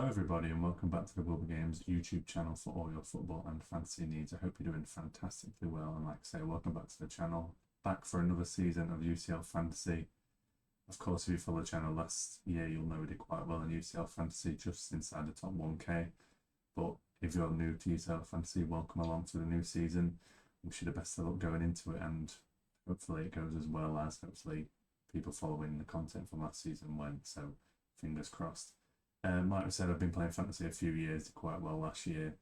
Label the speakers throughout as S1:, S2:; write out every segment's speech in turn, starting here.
S1: Hello everybody and welcome back to the Global Games YouTube channel for all your football and fantasy needs. I hope you're doing fantastically well, and like I say, welcome back to the channel. Back for another season of UCL Fantasy. Of course, if you follow the channel last year, you'll know we did quite well in UCL Fantasy, just inside the top 1k. But if you're new to UCL Fantasy, welcome along to the new season. Wish you the best of luck going into it, and hopefully it goes as well as hopefully people following the content from last season went, so fingers crossed. Like I said, I've been playing fantasy a few years, did quite well last year.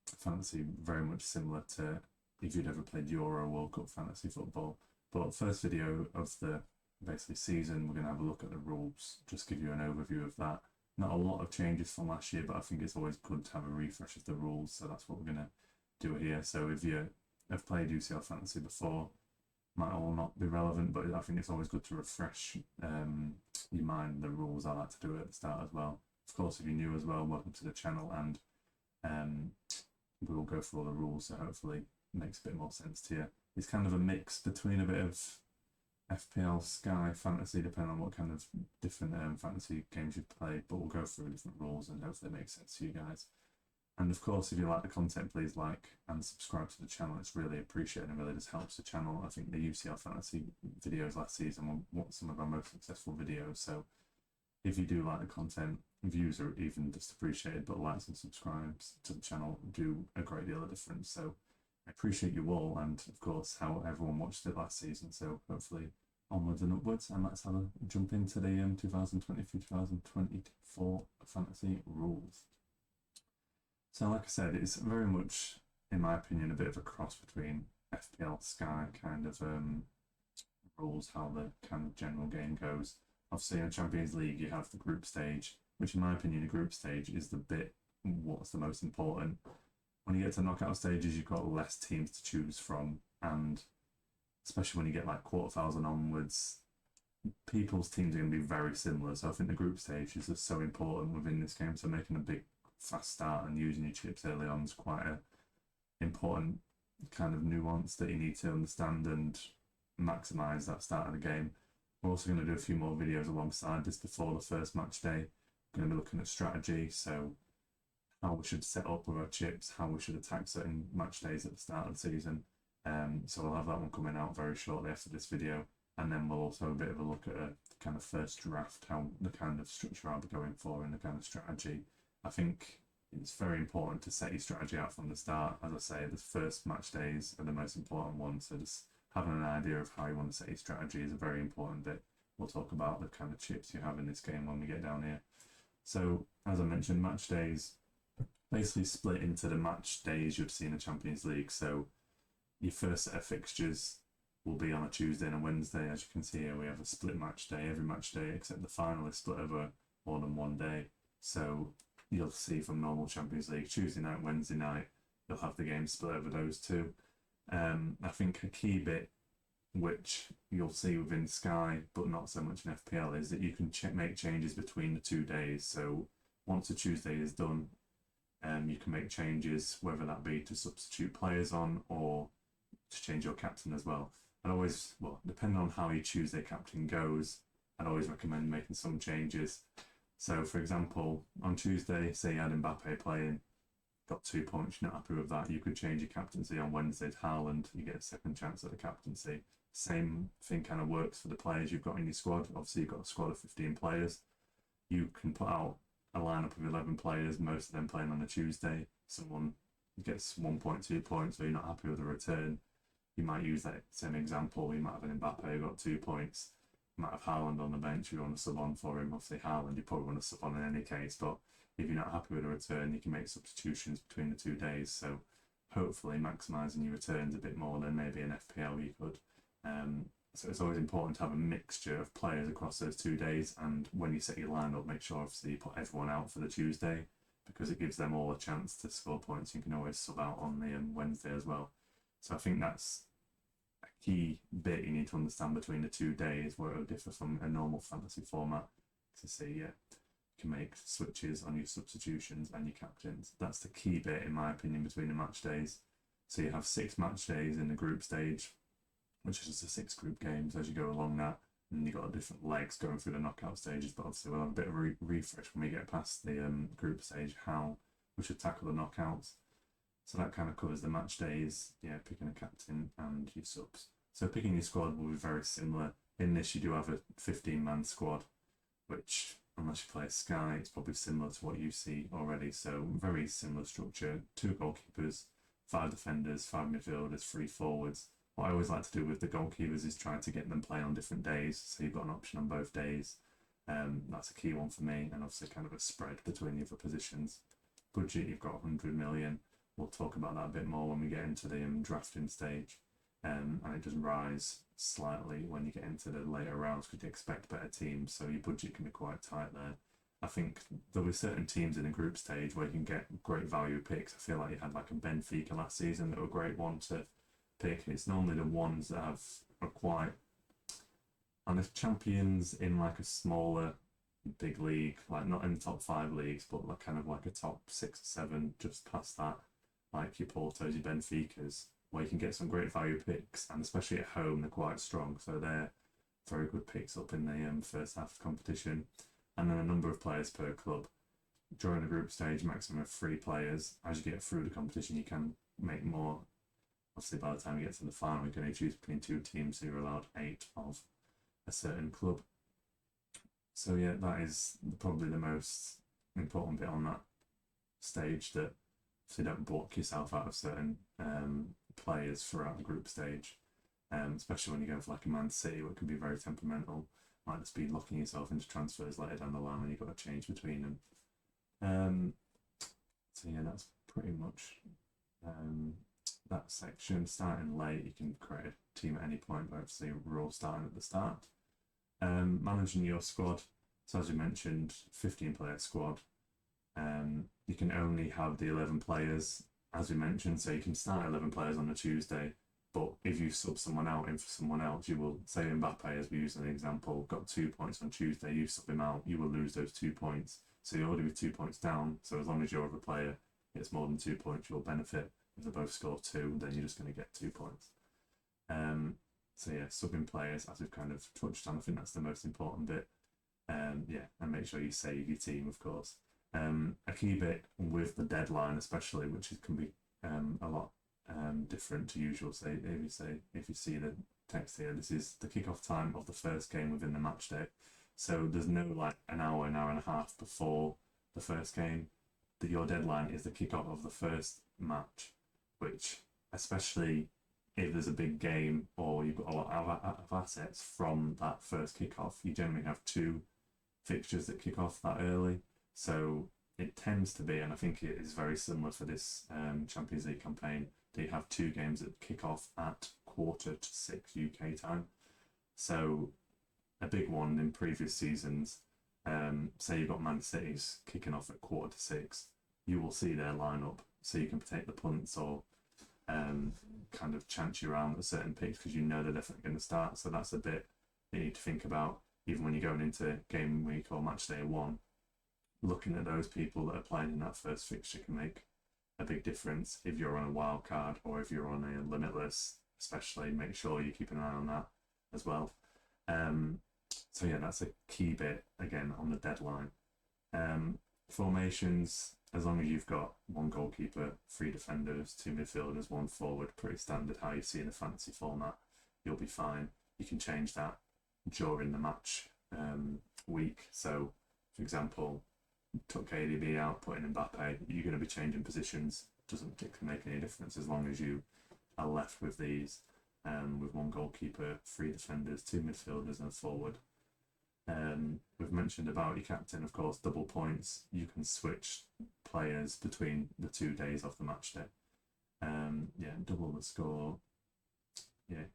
S1: Fantasy very much similar to if you'd ever played Euro World Cup fantasy football. But first video of the basically season, we're going to have a look at the rules, just give you an overview of that. Not a lot of changes from last year, but I think it's always good to have a refresh of the rules, so that's what we're going to do here. So if you have played UCL Fantasy before, might all not be relevant, but I think it's always good to refresh your mind the rules. I like to do it at the start as well. Of course, if you're new as well, welcome to the channel, and we will go through all the rules, so hopefully it makes a bit more sense to you. It's kind of a mix between a bit of FPL, Sky, Fantasy, depending on what kind of different fantasy games you've played, but we'll go through different rules and hopefully it makes sense to you guys. And of course, if you like the content, please like and subscribe to the channel. It's really appreciated and really just helps the channel. I think the UCL Fantasy videos last season were some of our most successful videos. So if you do like the content, views are even just appreciated, but likes and subscribes to the channel do a great deal of difference. So I appreciate you all, and of course how everyone watched it last season. So hopefully onwards and upwards, and let's have a jump into the 2023-2024 fantasy rules. So like I said, it's very much, in my opinion, a bit of a cross between FPL, Sky kind of rules, how the kind of general game goes. Obviously in the Champions League you have the group stage, which in my opinion the group stage is the bit what's the most important. When you get to knockout stages, you've got less teams to choose from, and especially when you get like quarterfinals and onwards, people's teams are going to be very similar. So I think the group stage is just so important within this game, so making a big fast start and using your chips early on is quite a important kind of nuance that you need to understand and maximize that start of the game. We're also going to do a few more videos alongside this before the first match day. We're going to be looking at strategy, so how we should set up with our chips, how we should attack certain match days at the start of the season. So we'll have that one coming out very shortly after this video, and then we'll also have a bit of a look at a kind of first draft, how the kind of structure I'll be going for and the kind of strategy. I think it's very important to set your strategy out from the start. As I say, the first match days are the most important ones, so just having an idea of how you want to set your strategy is a very important bit. We'll talk about the kind of chips you have in this game when we get down here. So, as I mentioned, match days basically split into the match days you'd see in the Champions League. So your first set of fixtures will be on a Tuesday and a Wednesday. As you can see here, we have a split match day. Every match day except the final is split over more than one day. So you'll see from normal Champions League, Tuesday night, Wednesday night, you'll have the game split over those two. I think a key bit which you'll see within Sky, but not so much in FPL, is that you can make changes between the 2 days. So once a Tuesday is done, you can make changes, whether that be to substitute players on or to change your captain as well. And always, well, depending on how your Tuesday captain goes, I'd always recommend making some changes. So, for example, on Tuesday, say you had Mbappe playing, got 2 points, you're not happy with that, you could change your captaincy on Wednesday to Haaland, you get a second chance at the captaincy. Same thing kind of works for the players you've got in your squad. Obviously, you've got a squad of 15 players. You can put out a lineup of 11 players, most of them playing on a Tuesday. Someone gets 1 point, 2 points, or you're not happy with the return. You might use that same example. You might have an Mbappe who got 2 points. You might have Haaland on the bench, you want to sub on for him. Obviously Haaland you probably want to sub on in any case, but if you're not happy with a return, you can make substitutions between the 2 days, so hopefully maximising your returns a bit more than maybe an FPL you could. So it's always important to have a mixture of players across those 2 days, and when you set your lineup, make sure obviously you put everyone out for the Tuesday, because it gives them all a chance to score points. You can always sub out on the Wednesday as well. So I think that's a key bit you need to understand between the 2 days, where it will differ from a normal fantasy format. To see, you can make switches on your substitutions and your captains. That's the key bit, in my opinion, between the match days. So you have 6 match days in the group stage, which is just the 6 group games as you go along that. and you've got different legs going through the knockout stages. But obviously, we'll have a bit of refresh when we get past the group stage, how we should tackle the knockouts. So that kind of covers the match days, yeah, picking a captain and your subs. So picking your squad will be very similar. In this, you do have a 15-man squad, which, unless you play Sky, it's probably similar to what you see already. So very similar structure: 2 goalkeepers, 5 defenders, 5 midfielders, 3 forwards. What I always like to do with the goalkeepers is try to get them playing on different days, so you've got an option on both days. That's a key one for me, and obviously kind of a spread between the other positions. Budget, you've got 100 million. We'll talk about that a bit more when we get into the drafting stage. And it does rise slightly when you get into the later rounds because you expect better teams, so your budget can be quite tight there. I think there'll be certain teams in the group stage where you can get great value picks. I feel like you had like a Benfica last season that were a great one to pick. It's normally the ones that are quite, and if champions in like a smaller big league, like not in the top 5 leagues, but like kind of like a top 6 or 7, just past that, like your Portos, your Benficas, where you can get some great value picks, and especially at home they're quite strong, so they're very good picks up in the first half of the competition. And then a number of players per club. During the group stage, maximum of 3 players. As you get through the competition, you can make more. Obviously, by the time you get to the final, you can only choose between 2 teams, so you're allowed 8 of a certain club. So yeah, that is probably the most important bit on that stage, that so you don't block yourself out of certain players throughout the group stage, especially when you go for like a Man City, where it can be very temperamental. Might just be locking yourself into transfers later down the line when you've got to change between them. So yeah, that's pretty much that section. Starting late, you can create a team at any point, but obviously we're all starting at the start. Managing your squad. So as we mentioned, 15-player squad. You can only have the 11 players, as we mentioned, so you can start 11 players on a Tuesday, but if you sub someone out in for someone else, you will, say Mbappe, as we use as an example, got 2 points on Tuesday, you sub him out, you will lose those 2 points. So you're already with 2 points down, so as long as your other player gets more than 2 points, you'll benefit. If they both score 2, then you're just going to get 2 points. So yeah, subbing players, as we've kind of touched on, I think that's the most important bit. Yeah, and make sure you save your team, of course. A key bit with the deadline, especially, which can be a lot different to usual. Say if you see the text here, this is the kickoff time of the first game within the match day. So there's no like an hour and a half before the first game. That your deadline is the kickoff of the first match, which, especially if there's a big game or you've got a lot of assets from that first kickoff, you generally have 2 fixtures that kick off that early. So it tends to be, and I think it is very similar for this Champions League campaign, that you have 2 games that kick off at 5:45 UK time. So a big one in previous seasons, say you've got Man City's kicking off at 5:45, you will see their lineup, so you can take the punts or kind of chance you around with certain picks because you know they're definitely going to start. So that's a bit you need to think about, even when you're going into game week or match day 1. Looking at those people that are playing in that first fixture can make a big difference. If you're on a wild card or if you're on a limitless, especially, make sure you keep an eye on that as well. So yeah, that's a key bit again on the deadline. Formations, as long as you've got 1 goalkeeper, 3 defenders, 2 midfielders, 1 forward, pretty standard how you see in the fantasy format, you'll be fine. You can change that during the match week. So for example, took KDB out, put in Mbappe, you're going to be changing positions. Doesn't particularly make any difference as long as you are left with these, with 1 goalkeeper, 3 defenders, 2 midfielders and a forward. We've mentioned about your captain, of course, double points. You can switch players between the 2 days of the match day. Yeah, double the score. Yeah,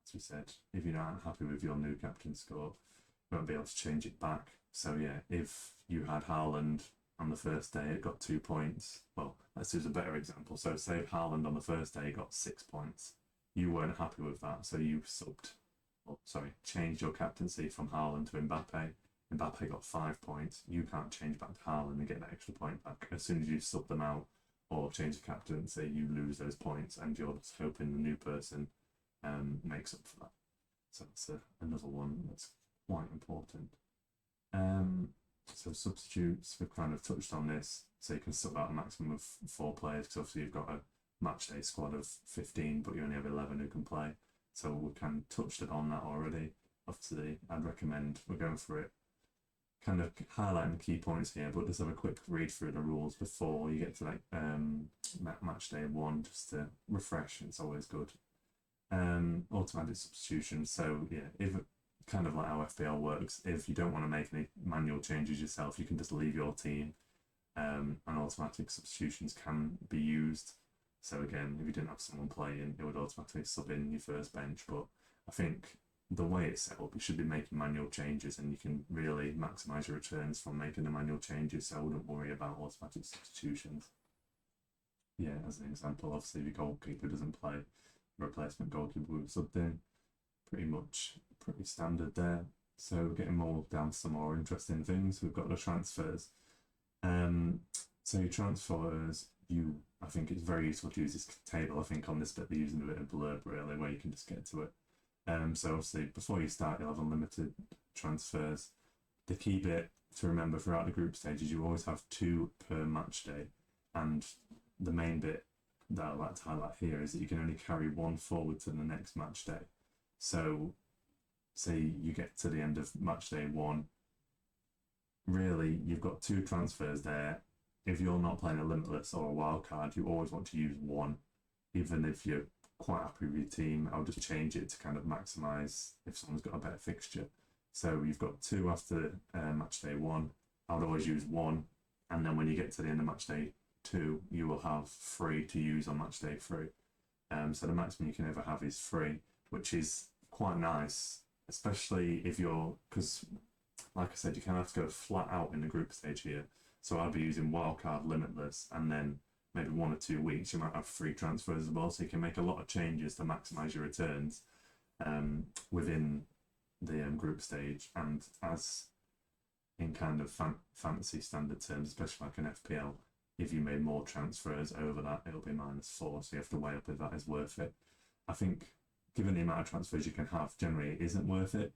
S1: as we said, if you're not happy with your new captain score, you won't be able to change it back. So yeah, if you had Haaland on the first day, it got 2 points. Well, let's use a better example. So say if Haaland on the first day got 6 points, you weren't happy with that, so you changed your captaincy from Haaland to Mbappe. Mbappe got 5 points. You can't change back to Haaland and get that extra point back. As soon as you sub them out or change the captaincy, you lose those points, and you're just hoping the new person makes up for that. So that's another one that's quite important. So substitutes, we've kind of touched on this. So you can sub out a maximum of 4 players, because obviously you've got a match day squad of 15, but you only have 11 who can play. So we kind of touched on that already. Obviously, I'd recommend we're going for it, kind of highlighting the key points here, but just have a quick read through the rules before you get to like match day 1, just to refresh. It's always good. Automatic substitution. So yeah, if kind of like how FPL works, if you don't want to make any manual changes yourself, you can just leave your team, and automatic substitutions can be used. So again, if you didn't have someone playing, it would automatically sub in your first bench. But I think the way it's set up, you should be making manual changes, and you can really maximise your returns from making the manual changes. So I wouldn't worry about automatic substitutions. Yeah, as an example, obviously if your goalkeeper doesn't play, replacement goalkeeper will sub in. Pretty standard there. So getting more down to some more interesting things, we've got the transfers. So your transfers, I think it's very useful to use this table. I think on this bit they're using a bit of blurb really, where you can just get to it. So obviously before you start, you'll have unlimited transfers. The key bit to remember throughout the group stage is you always have 2 per match day, and the main bit that I'd like to highlight here is that you can only carry 1 forward to the next match day. So say you get to the end of match day 1, really you've got 2 transfers there. If you're not playing a limitless or a wild card, you always want to use 1, even if you're quite happy with your team. I'll just change it to kind of maximise if someone's got a better fixture. So you've got 2 after match day 1. I would always use 1, and then when you get to the end of match day 2, you will have 3 to use on match day 3. So the maximum you can ever have is 3, which is quite nice, especially if you're, because like I said, you kind of have to go flat out in the group stage here. So I'd be using wildcard limitless, and then maybe 1 or 2 weeks you might have 3 transfers as well, so you can make a lot of changes to maximise your returns within the group stage. And as in kind of fantasy standard terms, especially like an FPL, if you made more transfers over that, it'll be -4, so you have to weigh up if that is worth it. I think given the amount of transfers you can have, generally it isn't worth it,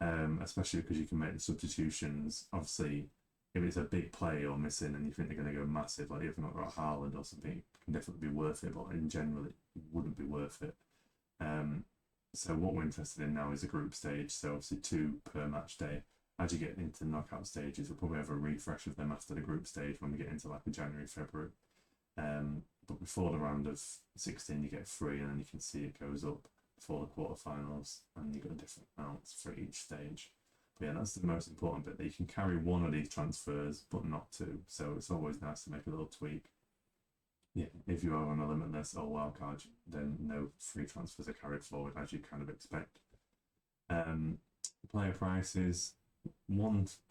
S1: especially because you can make the substitutions. Obviously, if it's a big play you're missing and you think they're going to go massive, like if you've not got Haaland or something, it can definitely be worth it, but in general it wouldn't be worth it. So what we're interested in now is a group stage, so obviously 2 per match day. As you get into knockout stages, we'll probably have a refresh of them after the group stage when we get into like a January, February. But before the round of 16, you get 3, and then you can see it goes up before the quarterfinals, and you've got different amounts for each stage. But yeah, that's the most important bit, that you can carry 1 of these transfers, but not 2. So it's always nice to make a little tweak. Yeah, if you are on a limitless or wildcard, then no 3 transfers are carried forward, as you kind of expect. Player prices.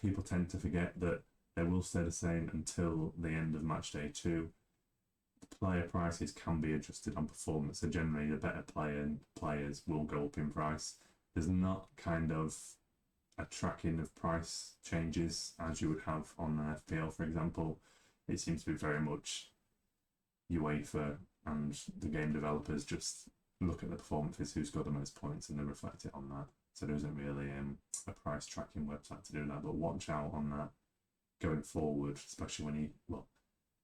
S1: People tend to forget that they will stay the same until the end of match day 2. The player prices can be adjusted on performance, so generally the better players will go up in price. There's not kind of a tracking of price changes as you would have on an FPL, for example. It seems to be very much UEFA and the game developers just look at the performances, who's got the most points, and then reflect it on that. So there isn't really a price tracking website to do that, but watch out on that going forward, especially when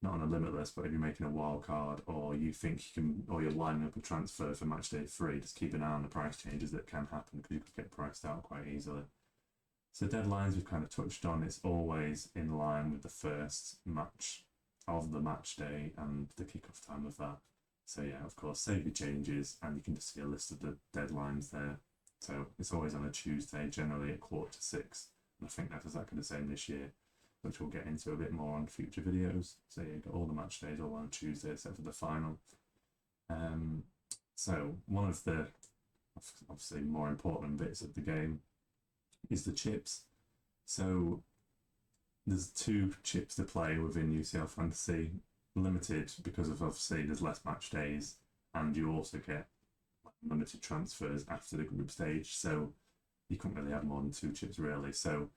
S1: not on a limitless, but if you're making a wild card, or you think you can, or you're lining up a transfer for match day 3, just keep an eye on the price changes that can happen, because you could get priced out quite easily. So deadlines we've kind of touched on. It's always in line with the first match of the match day and the kickoff time of that. So yeah, of course, save your changes, and you can just see a list of the deadlines there. So it's always on a Tuesday, generally at 5:45, and I think that's exactly the same this year, which we'll get into a bit more on future videos. So yeah, you've got all the match days all on Tuesday except for the final. So one of the obviously more important bits of the game is the chips. So there's 2 chips to play within UCL Fantasy. Limited because of obviously there's less match days, and you also get limited transfers after the group stage, so you couldn't really have more than 2 chips really. So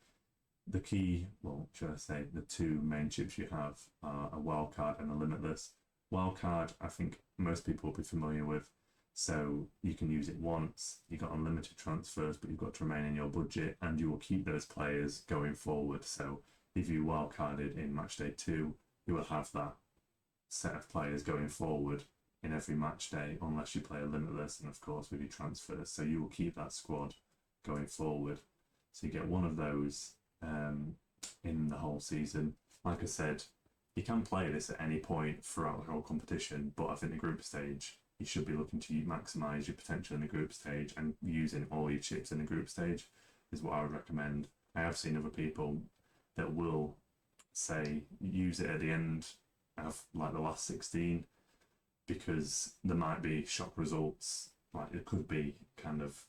S1: the key, should I say, the 2 main chips you have are a wildcard and a limitless. Wildcard, I think most people will be familiar with. So you can use it once, you've got unlimited transfers, but you've got to remain in your budget, and you will keep those players going forward. So if you wildcarded in match day 2, you will have that set of players going forward in every match day, unless you play a limitless and of course with your transfers. So you will keep that squad going forward. So you get one of those in the whole season. Like I said, you can play this at any point throughout the whole competition, but I think the group stage, you should be looking to maximise your potential in the group stage, and using all your chips in the group stage is what I would recommend. I have seen other people that will say use it at the end of like the last 16, because there might be shock results. Like it could be kind of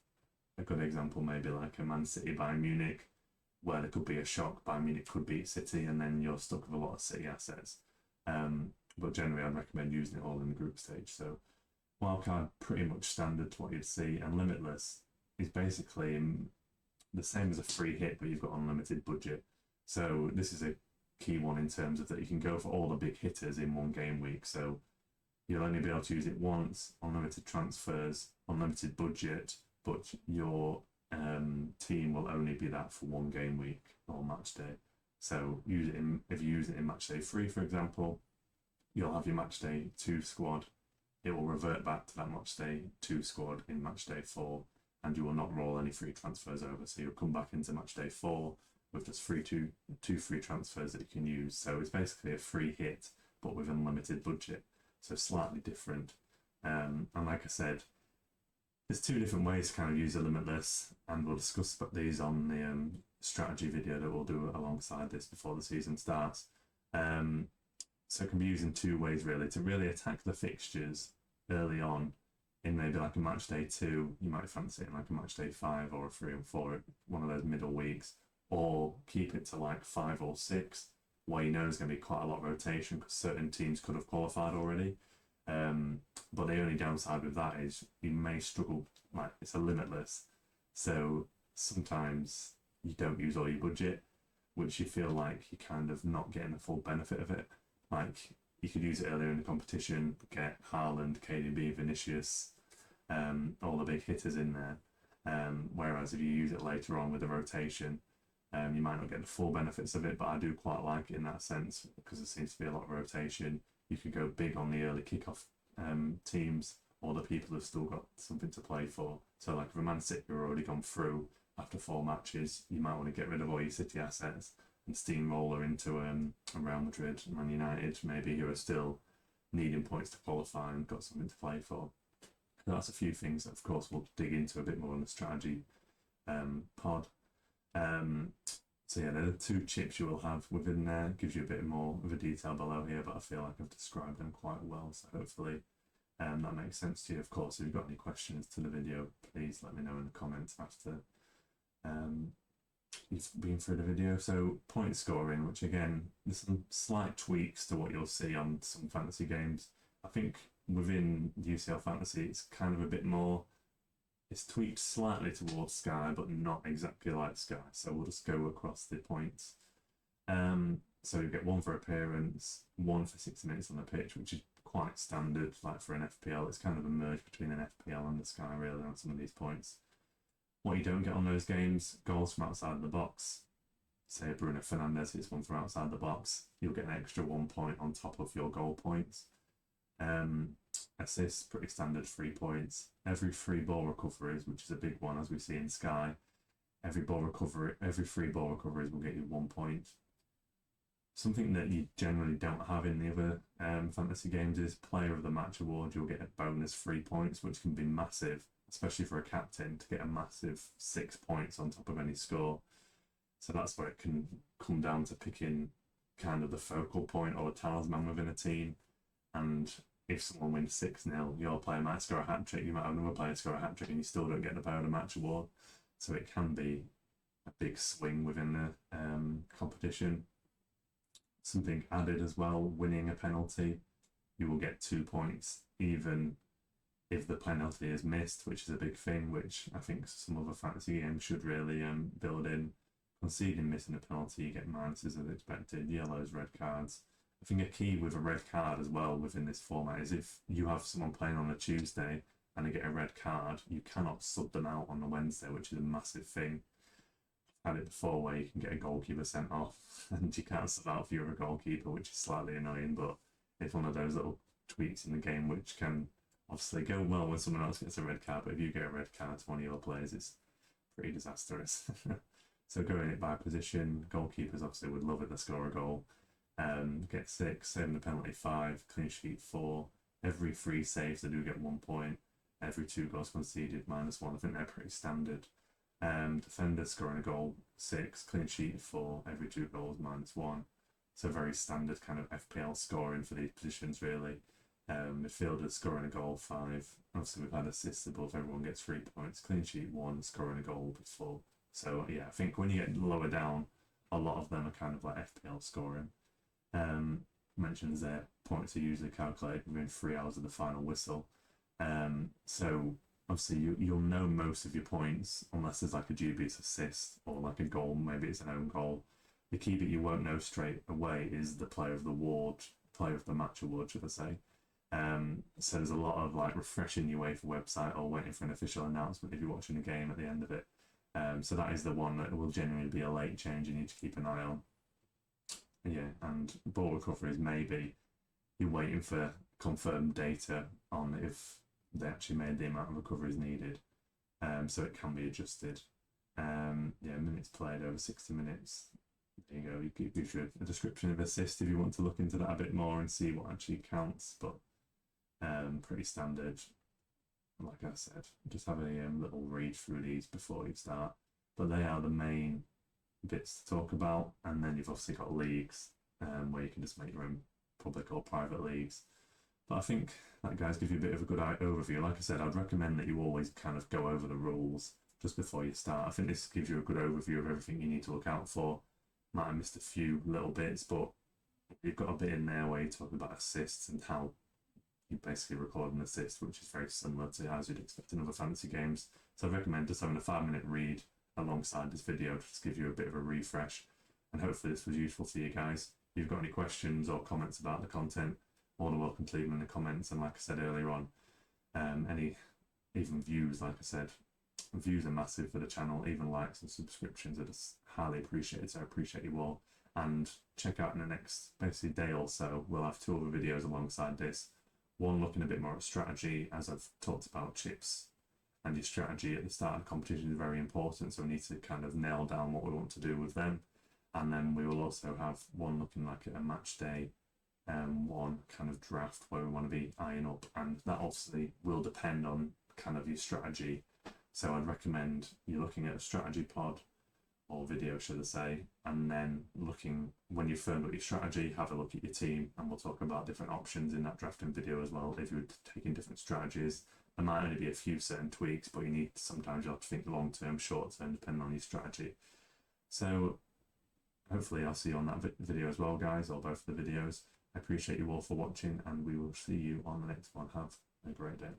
S1: a good example, maybe like a Man City Bayern Munich, where there could be a shock. Bayern Munich could beat City, and then you're stuck with a lot of City assets. But generally, I'd recommend using it all in the group stage. So wildcard, pretty much standard to what you'd see, and limitless is basically the same as a free hit, but you've got unlimited budget. So this is a key one in terms of that you can go for all the big hitters in one game week. So you'll only be able to use it once, unlimited transfers, unlimited budget, but your team will only be that for one game week or match day. So use it if you use it in match day 3, for example, you'll have your match day 2 squad. It will revert back to that match day 2 squad in match day 4, and you will not roll any free transfers over. So you'll come back into match day 4 with just two free transfers that you can use. So it's basically a free hit, but with unlimited budget. So slightly different. And like I said, there's 2 different ways to kind of use a limitless, and we'll discuss these on the strategy video that we'll do alongside this before the season starts. So it can be used in 2 ways really, to really attack the fixtures early on in maybe like a match day 2. You might fancy it in like a match day 5 or a 3 and 4, one of those middle weeks, or keep it to like 5 or 6, where you know there's going to be quite a lot of rotation because certain teams could have qualified already. But the only downside with that is you may struggle, like it's a limitless, so sometimes you don't use all your budget, which you feel like you're kind of not getting the full benefit of it. Like you could use it earlier in the competition, get Haaland, KDB, Vinicius, all the big hitters in there. Whereas if you use it later on with the rotation, you might not get the full benefits of it, but I do quite like it in that sense because there seems to be a lot of rotation. You can go big on the early kickoff teams, or the people who've still got something to play for. So like if a Man City are already gone through after 4 matches, you might want to get rid of all your City assets and steamroller into a Real Madrid, Man United, maybe, who are still needing points to qualify and got something to play for. So that's a few things that, of course, we'll dig into a bit more on the strategy pod. So yeah, there are 2 chips you will have within there. It gives you a bit more of a detail below here, but I feel like I've described them quite well, so hopefully that makes sense to you. Of course, if you've got any questions to the video, please let me know in the comments after you've been through the video. So point scoring, which again, there's some slight tweaks to what you'll see on some fantasy games. I think within UCL Fantasy, it's kind of a bit more, it's tweaked slightly towards Sky, but not exactly like Sky. So we'll just go across the points. So you get 1 for appearance, 1 for 60 minutes on the pitch, which is quite standard, like for an FPL. It's kind of a merge between an FPL and the Sky, really, on some of these points. What you don't get on those games, goals from outside the box. Say Bruno Fernandes hits 1 from outside the box, you'll get an extra 1 point on top of your goal points. Assists, pretty standard, 3 points. Every free ball recoveries, which is a big one as we see in Sky. Every free ball recoveries will get you 1 point. Something that you generally don't have in the other fantasy games is Player of the Match award. You'll get a bonus 3 points, which can be massive, especially for a captain, to get a massive 6 points on top of any score. So that's where it can come down to picking kind of the focal point or the talisman within a team. And if someone wins 6-0, your player might score a hat-trick, you might have another player score a hat-trick, and you still don't get the Player of the Match award. So it can be a big swing within the competition. Something added as well, winning a penalty, you will get 2 points, even if the penalty is missed, which is a big thing, which I think some other fantasy games should really build in. Conceding, missing a penalty, you get minuses as expected, yellows, red cards. I think a key with a red card as well within this format is if you have someone playing on a Tuesday and they get a red card, you cannot sub them out on the Wednesday, which is a massive thing. I've had it before where you can get a goalkeeper sent off and you can't sub out for your goalkeeper, which is slightly annoying, but it's one of those little tweaks in the game which can obviously go well when someone else gets a red card, but if you get a red card to one of your players, it's pretty disastrous. So going it by position, goalkeepers obviously would love it to score a goal. Get 6, saving the penalty 5, clean sheet 4. Every 3 saves they do get 1 point. Every 2 goals conceded -1. I think they're pretty standard. Defender scoring a goal 6, clean sheet 4. Every 2 goals -1. So very standard kind of FPL scoring for these positions really. Midfielders scoring a goal 5. Obviously we've had assists above, everyone gets 3 points. Clean sheet 1, scoring a goal before. So yeah, I think when you get lower down, a lot of them are kind of like FPL scoring. Mentions there, points are usually calculated within 3 hours of the final whistle. So obviously you'll know most of your points unless there's like a dubious assist or like a goal, maybe it's an own goal. The key that you won't know straight away is the player of the award, player of the match award, should I say. So there's a lot of like refreshing your UEFA website or waiting for an official announcement if you're watching a game at the end of it. So that is the one that will generally be a late change you need to keep an eye on. Yeah, and ball recoveries, maybe you're waiting for confirmed data on if they actually made the amount of recoveries needed. So it can be adjusted. Yeah, minutes played over 60 minutes. There you go. You gives you a description of assist if you want to look into that a bit more and see what actually counts. But pretty standard. Like I said, just have a little read through these before you start. But they are the main bits to talk about, and then you've obviously got leagues where you can just make your own public or private leagues. But I think that guys give you a bit of a good overview. Like I said, I'd recommend that you always kind of go over the rules just before you start. I think this gives you a good overview of everything you need to look out for. Might have missed a few little bits, but you've got a bit in there where you talk about assists and how you basically record an assist, which is very similar to as you'd expect in other fantasy games. So I recommend just having a 5-minute read alongside this video just to give you a bit of a refresh, and hopefully this was useful for you guys. If you've got any questions or comments about the content, more than welcome to leave them in the comments. And like I said earlier on, any even views, like I said, views are massive for the channel. Even likes and subscriptions are just highly appreciated, so I appreciate you all. And check out in the next basically day or so, we'll have 2 other videos alongside this. One looking a bit more at strategy, as I've talked about chips, and your strategy at the start of the competition is very important, so we need to kind of nail down what we want to do with them. And then we will also have one looking like at a match day, one kind of draft where we want to be eyeing up, and that obviously will depend on kind of your strategy. So I'd recommend you looking at a strategy pod or video, should I say, and then looking, when you've firmed up your strategy, have a look at your team, and we'll talk about different options in that drafting video as well. If you're taking different strategies, there might only be a few certain tweaks, but sometimes you have to think long term, short term, depending on your strategy. So hopefully I'll see you on that video as well, guys, or both of the videos. I appreciate you all for watching, and we will see you on the next one. Have a great day.